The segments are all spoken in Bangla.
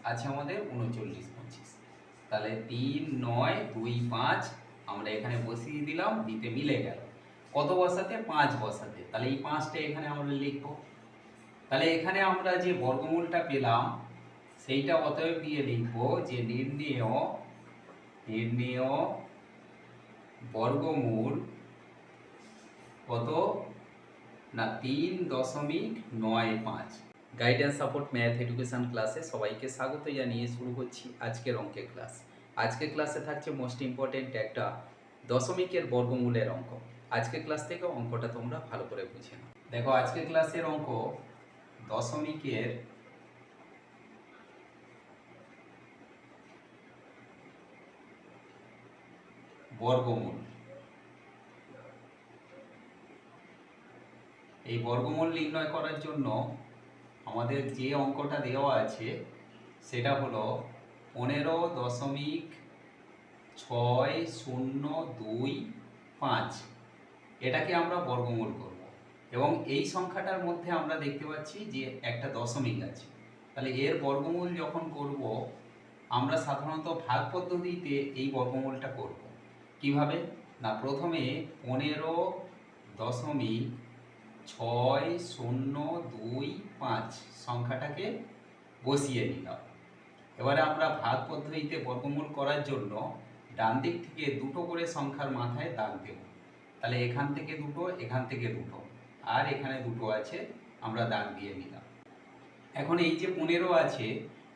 আছে আমাদের 39 25। তাহলে 3 9 2 5 আমরা এখানে বসিয়ে দিলাম, দিতে মিলে গেল। কত বসাতে? 5 বসাতে। তাহলে এই 5টা এখানে আমরা লিখব। তাহলে এখানে আমরা যে বর্গমূলটা পেলাম সেইটা অতএব দিয়ে লিখব যে নির্ণেয় বর্গমূল কত না 3.95। গাইডেন্স সাপোর্ট ম্যাথ এডুকেশন ক্লাসে সবাইকে স্বাগত জানিয়ে শুরু করছি আজকের অঙ্কের ক্লাস। আজকের ক্লাসে থাকছে মোস্ট ইম্পর্টেন্ট একটা দশমিকের বর্গমূলের অঙ্ক। আজকের ক্লাস থেকে অঙ্কটা তোমরা ভালো করে বুঝে নাও। দেখো আজকের ক্লাসের অঙ্ক দশমিকের বর্গমূল। এই বর্গমূল নির্ণয় করার জন্য আমাদের যে অঙ্কটা দেওয়া আছে সেটা হলো 15.6025। এটাকে আমরা বর্গমূল করব এবং এই সংখ্যাটার মধ্যে আমরা দেখতে পাচ্ছি যে একটা দশমিক আছে। তাহলে এর বর্গমূল যখন করব আমরা সাধারণত ভাগ পদ্ধতিতে এই বর্গমূলটা করব। কিভাবে না, প্রথমে 15.6025 সংখ্যাটাকে বসিয়ে নিলাম। এবারে আমরা ভাগ পদ্ধতিতে বর্গমূল করার জন্য ডান দিক থেকে দুটো করে সংখ্যার মাথায় দাগ দেব। তাহলে এখান থেকে দুটো, এখান থেকে দুটো, আর এখানে দুটো আছে, আমরা দাগ দিয়ে নিলাম। এখন এই যে 15 আছে,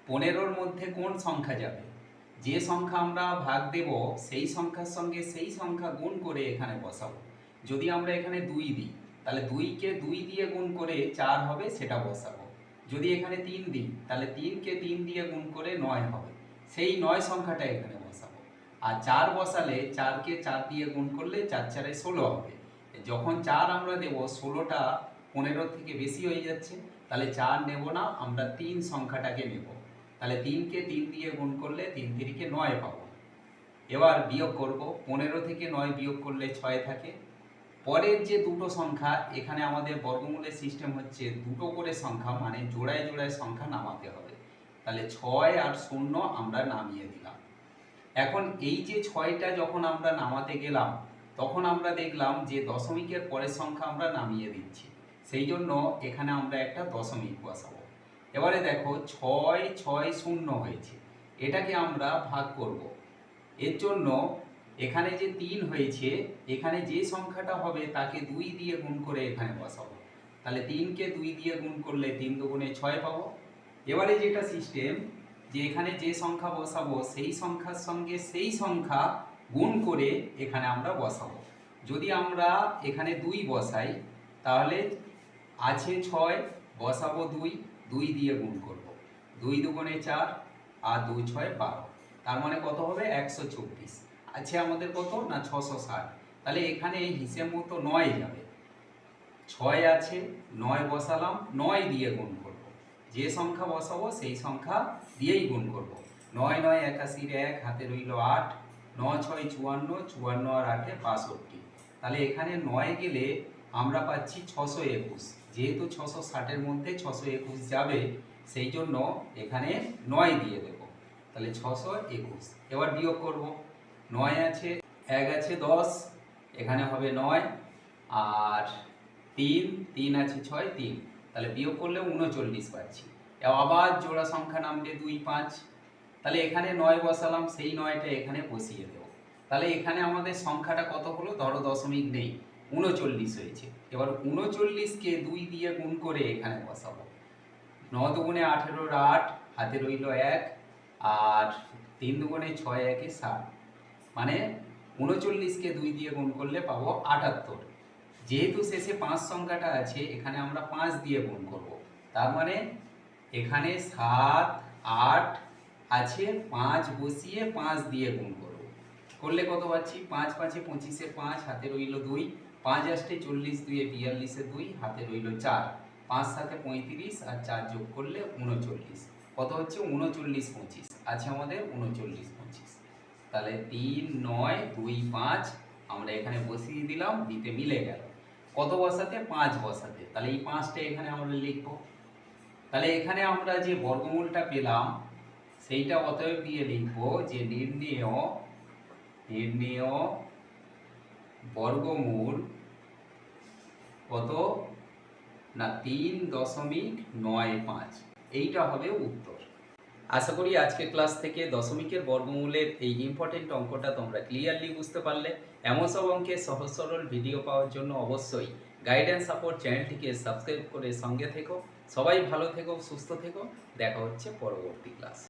15-র মধ্যে কোন সংখ্যা যাবে? যে সংখ্যা আমরা ভাগ দেব সেই সংখ্যার সঙ্গে সেই সংখ্যা গুণ করে এখানে বসাবো। যদি আমরা এখানে 2 দিই তাহলে 2কে 2 দিয়ে গুণ করে 4 হবে, সেটা বসাবো। যদি এখানে 3 দিই তাহলে 3কে 3 দিয়ে গুণ করে 9 হবে, সেই 9 সংখ্যাটা এখানে বসাবো। আর 4 বসালে 4কে 4 দিয়ে গুণ করলে 4 4 16 হবে। যখন 4 আমরা দেব 16টা 15 থেকে বেশি হয়ে যাচ্ছে, তাহলে 4 নেব না, আমরা 3 সংখ্যাটাকে নেব। তাহলে 3কে 3 দিয়ে গুণ করলে 3 3কে 9 পাবো। এবার বিয়োগ করব, 15 থেকে 9 বিয়োগ করলে 6 থাকে। পরের যে দুটো সংখ্যা, এখানে আমাদের বর্গমূলের সিস্টেম হচ্ছে দুটো করে সংখ্যা, মানে জোড়ায় জোড়ায় সংখ্যা নামাতে হবে। তাহলে 6 আর 0 আমরা নামিয়ে দিলাম। এখন এই যে 6টা যখন আমরা নামাতে গেলাম তখন আমরা দেখলাম যে দশমিকের পরের সংখ্যা আমরা নামিয়ে দিচ্ছি, সেই জন্য এখানে আমরা একটা দশমিক বসাবো। এবারে দেখো 6 6 0 হয়েছে, এটাকে আমরা ভাগ করব। এর জন্য এখানে যে 3 হয়েছে, এখানে যে সংখ্যাটা হবে তাকে 2 দিয়ে গুণ করে এখানে বসাবো। তাহলে 3কে 2 দিয়ে গুণ করলে 3 দুগুণে 6 পাবো। এবারে যেটা সিস্টেম, যে এখানে যে সংখ্যা বসাবো সেই সংখ্যার সঙ্গে সেই সংখ্যা গুণ করে এখানে আমরা বসাবো। যদি আমরা এখানে 2 বসাই তাহলে আছে 6, বসাবো 2, 2 দিয়ে গুণ করব। 2 দুগুণে 4 আর 2 6 12, তার মানে কত হবে? 124। আছে আমাদের কত না 660। তাহলে এখানে হিসেব মতো 9 যাবে। 6 আছে, 9 বসালাম, 9 দিয়ে গুণ করব। যে সংখ্যা বসাবো সেই সংখ্যা দিয়েই গুণ করব। 9 9 81 1, হাতে রইল 8, 9 6 54, 54 আর 8 62। তাহলে এখানে 9 গেলে আমরা পাচ্ছি 621। যেহেতু 660-এর মধ্যে 621 যাবে, সেই জন্য এখানে 9 দিয়ে দেব। তাহলে 621। এবার বিয়োগ করব। 9 আছে, 1 আছে 10, এখানে হবে 9, আর 3 3 আছে 6 3, তাহলে বিয়োগ করলে 39 পাচ্ছি। আবার জোড়া সংখ্যা নামবে 2 5, তাহলে এখানে 9 বসালাম, সেই 9টা এখানে বসিয়ে দেব। তাহলে এখানে আমাদের সংখ্যাটা কত হলো? ধরো দশমিক নেই, 39 হয়েছে। এবার 39কে 2 দিয়ে গুণ করে এখানে বসাবো। 9 দুগুণে 18 8, হাতে রইল 1, আর 3 দুগুণে 6 1 7, মানে 39কে 2 দিয়ে গুণ করলে পাবো 78। যেহেতু শেষে 5 সংখ্যাটা আছে, এখানে আমরা 5 দিয়ে গুণ করব। তার মানে এখানে 7 8 আছে, 5 বসিয়ে 5 দিয়ে গুণ করব। করলে কত পাচ্ছি? 5 5 25, 5 হাতে রইল 2, 5 8 40, 2 42, 2 হাতে রইল 4, 5 7 35 আর 4 যোগ করলে 39। কত হচ্ছে? 39 25। আছে আমাদের 39 25। তাহলে 3 9 2 5 আমরা এখানে বসিয়ে দিলাম, দিতে মিলে গেল। কত বসাতে? 5 বসাতে। তাহলে এই 5টা এখানে আমরা লিখব। তাহলে এখানে আমরা যে বর্গমূলটা পেলাম সেইটা অতএব দিয়ে লিখবো যে নির্ণেয় বর্গমূল কত না 3.95। এইটা হবে উত্তর। আশা করি আজকের ক্লাস থেকে দশমিকের বর্গমূলের এই ইম্পর্টেন্ট অঙ্কটা তোমরা ক্লিয়ারলি বুঝতে পারলে। এমন সব অঙ্কের সহজ সরল ভিডিও পাওয়ার জন্য অবশ্যই গাইডেন্স সাপোর্ট চ্যানেলটিকে সাবস্ক্রাইব করে সঙ্গে থেকো। সবাই ভালো থেকো, সুস্থ থেকো। দেখা হচ্ছে পরবর্তী ক্লাস।